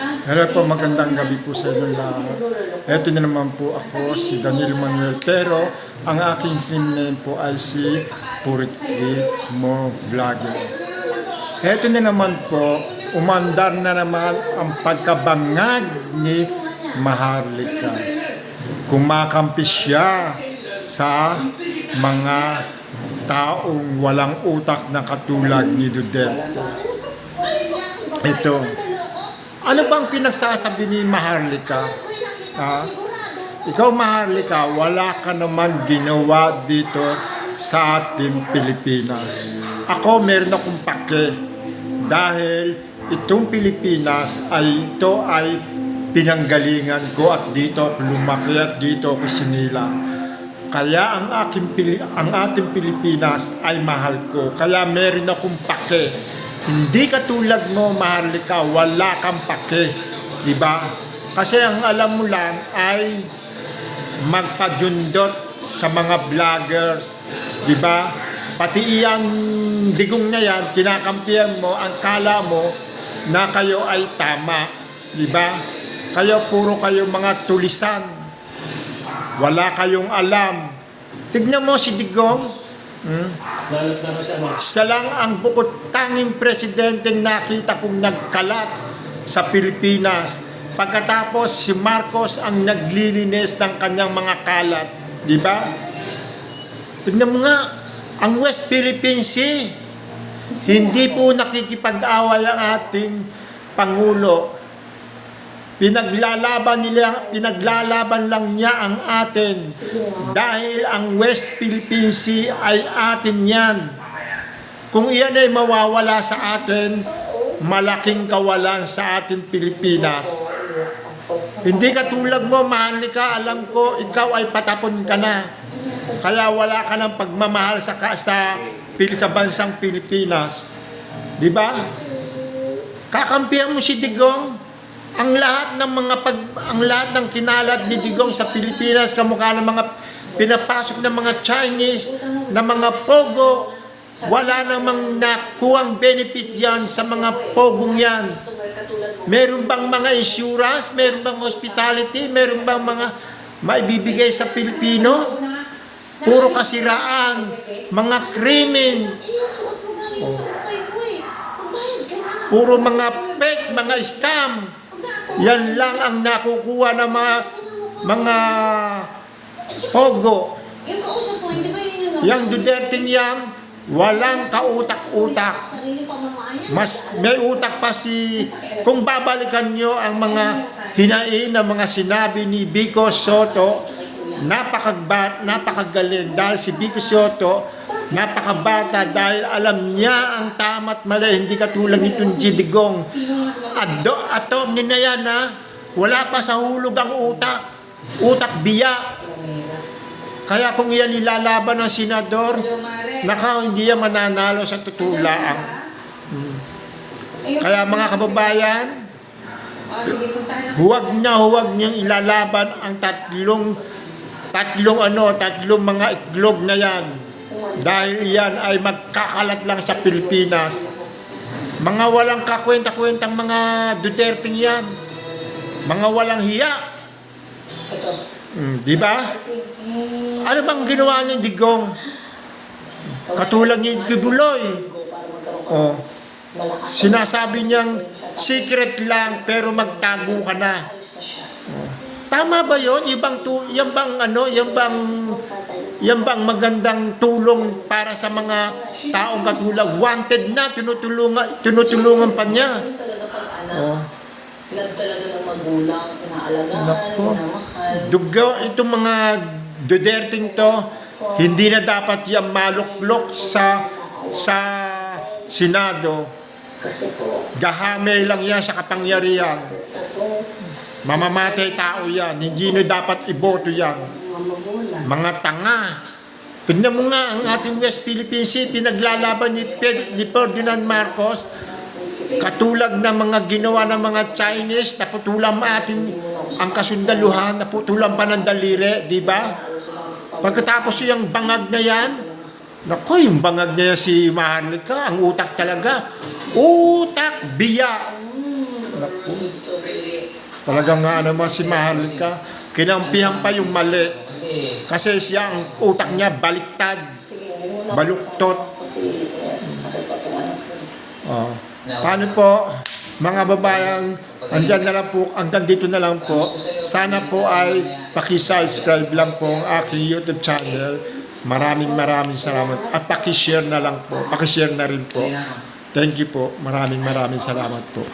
Hello po, magandang gabi po sa inyo lahat. Ito na naman po ako, si Daniel Manuel, pero ang aking stream name po ay si Purity Mo Vlogger. Ito na naman po, umandar na naman ang pagkabangag ni Maharlika. Kumakampi siya sa mga taong walang utak na katulad ni Duterte. Ito. Ano bang pinagsasabi ni Maharlika? Ikaw Maharlika, wala ka naman ginawa dito sa ating Pilipinas. Ako meron akong pake dahil itong Pilipinas ay pinanggalingan ko at dito ako lumaki at dito ako sinilang. Kaya ang ating Pilipinas ay mahal ko. Kaya meron akong pake. Hindi katulad mo, Maharlika, wala kang pake, di ba? Kasi ang alam mo lang ay magpajundot sa mga vloggers, di ba? Pati iyang digong na yan, kinakampihan mo, ang kala mo na kayo ay tama, di ba? Puro kayo mga tulisan. Wala kayong alam. Tignan mo si Digong. Siya lang ang bukod tanging presidente nakita kong nagkalat sa Pilipinas. Pagkatapos si Marcos ang naglilinis ng kanyang mga kalat, di ba? Tignan mo nga, ang West Philippine Sea, hindi po nakikipag-away ang ating Pangulo. Pinaglalaban lang niya ang atin dahil ang West Philippine Sea ay atin yan. Kung iyan ay mawawala sa atin, malaking kawalan sa ating Pilipinas. Hindi katulad mo, Maharlika, alam ko, ikaw ay patapon ka na. Kaya wala ka ng pagmamahal sa bansang Pilipinas. Di ba? Kakampihan mo si Digong. Ang lahat ng kinalat ni Digong sa Pilipinas, kamukha ng mga pinapasok ng mga Chinese, na mga pogo, wala namang nakuhang benefit yan sa mga pogong yan. Meron bang mga insurance? Meron bang hospitality? Meron bang mga maibibigay sa Pilipino? Puro kasiraan, mga krimen. Puro mga fake, mga scam. Yan lang ang nakukuha ng mga pogo. Yang Duterte yan, walang kautak-utak. Mas may utak pa kung babalikan nyo ang mga hinain ng mga sinabi ni Vico Sotto, napakagaling dahil si Vico Sotto napakabata dahil alam niya ang tama't mali, hindi katulad nitong Digong. Atom na yan wala pa sa hulog ang utak biya. Kaya kung iyan ilalaban ng senador, hindi yan mananalo sa tutulaan. Kaya mga kababayan, huwag niyang ilalaban ang tatlong mga itlog na yan. Dahil yan ay magkakalat lang sa Pilipinas. Mga walang kakwenta-kwentang mga Duterte yan. Mga walang hiya. Di ba? Ano bang ginawa ni Digong? Katulad ni Kibuloy. Sinasabi niyang secret lang pero magtago ka na. Tama ba yun? Yan bang magandang tulong para sa mga taong katulad? Wanted na, tinutulungan pa niya. Love talaga ng magulang, inaalagaan, Dugo, itong mga Duterting to, hindi na dapat yan maluklok sa Senado. Gahamay lang yan sa kapangyarihan. Mamamatay tao yan, hindi na dapat iboto yan. Mga tanga. Tignan mo nga ang ating West Philippine Sea, pinaglalaban ni Ferdinand Marcos, katulad ng mga ginawa ng mga Chinese, naputulan atin ang kasundaluhan, naputulan pa ng daliri, di ba? Pagkatapos yung bangag na yan, naku, yung bangag na yan si Maharlika, ang utak talaga. Utak biya. Naku. Talagang nga naman si Maharlika, kinampihan pa yung mali. Kasi siya, ang utak niya baliktad, baluktot. Oh. Paano po, mga babayan, andyan na lang po, hanggang dito na lang po. Sana po ay paki-subscribe lang po ang aking YouTube channel. Maraming salamat. At paki-share na lang po, paki-share na rin po. Thank you po, maraming salamat po.